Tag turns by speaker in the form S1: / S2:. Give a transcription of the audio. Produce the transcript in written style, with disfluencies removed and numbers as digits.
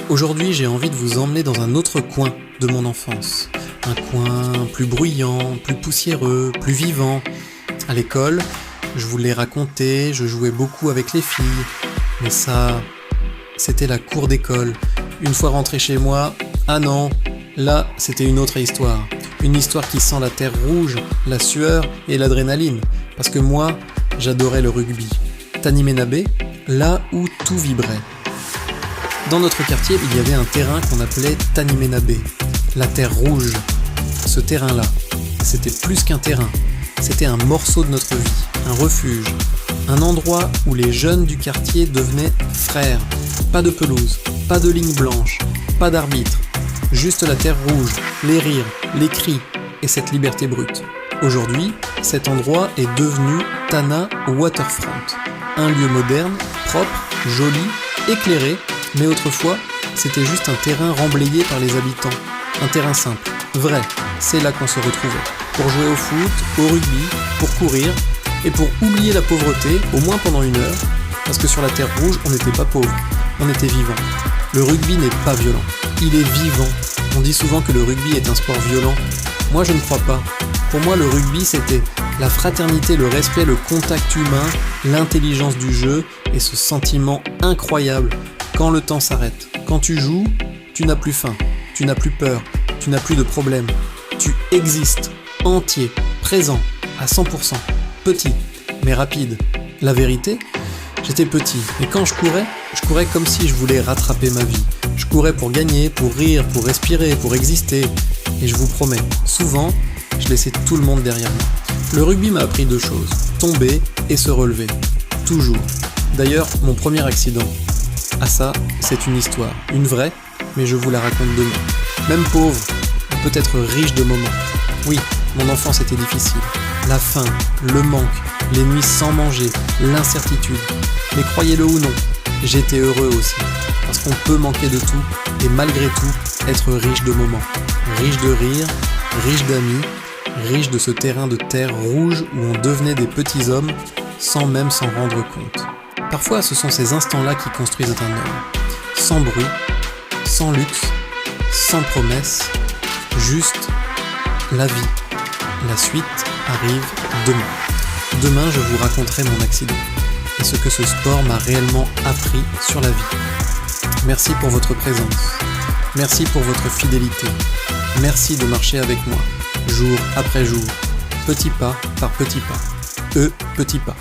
S1: Aujourd'hui, j'ai envie de vous emmener dans un autre coin de mon enfance. Un coin plus bruyant, plus poussiéreux, plus vivant. À l'école, je vous l'ai raconté, je jouais beaucoup avec les filles. Mais ça, c'était la cour d'école. Une fois rentré chez moi, ah non, là, c'était une autre histoire. Une histoire qui sent la terre rouge, la sueur et l'adrénaline. Parce que moi, j'adorais le rugby. Taniménabé, là où tout vibrait. Dans notre quartier, il y avait un terrain qu'on appelait Taniménabé, la terre rouge. Ce terrain-là, c'était plus qu'un terrain, c'était un morceau de notre vie, un refuge, un endroit où les jeunes du quartier devenaient frères. Pas de pelouse, pas de ligne blanche, pas d'arbitre, juste la terre rouge, les rires, les cris et cette liberté brute. Aujourd'hui, cet endroit est devenu Tana Waterfront, un lieu moderne, propre, joli, éclairé, mais autrefois, c'était juste un terrain remblayé par les habitants. Un terrain simple, vrai, c'est là qu'on se retrouvait. Pour jouer au foot, au rugby, pour courir, et pour oublier la pauvreté, au moins pendant 1 heure, parce que sur la terre rouge, on n'était pas pauvre, on était vivant. Le rugby n'est pas violent, il est vivant. On dit souvent que le rugby est un sport violent. Moi, je ne crois pas. Pour moi, le rugby, c'était la fraternité, le respect, le contact humain, l'intelligence du jeu, et ce sentiment incroyable. Quand le temps s'arrête, quand tu joues, tu n'as plus faim, tu n'as plus peur, tu n'as plus de problème. Tu existes, entier, présent, à 100%, petit, mais rapide. La vérité, j'étais petit, mais quand je courais comme si je voulais rattraper ma vie. Je courais pour gagner, pour rire, pour respirer, pour exister. Et je vous promets, souvent, je laissais tout le monde derrière moi. Le rugby m'a appris 2 choses, tomber et se relever. Toujours. D'ailleurs, mon premier accident. Ah ça, c'est une histoire, une vraie, mais je vous la raconte demain. Même pauvre, on peut être riche de moments. Oui, mon enfance était difficile. La faim, le manque, les nuits sans manger, l'incertitude. Mais croyez-le ou non, j'étais heureux aussi. Parce qu'on peut manquer de tout, et malgré tout, être riche de moments. Riche de rire, riche d'amis, riche de ce terrain de terre rouge où on devenait des petits hommes sans même s'en rendre compte. Parfois, ce sont ces instants-là qui construisent un homme. Sans bruit, sans luxe, sans promesse, juste la vie. La suite arrive demain. Demain, je vous raconterai mon accident et ce que ce sport m'a réellement appris sur la vie. Merci pour votre présence. Merci pour votre fidélité. Merci de marcher avec moi, jour après jour, petit pas par petit pas. Petit pas.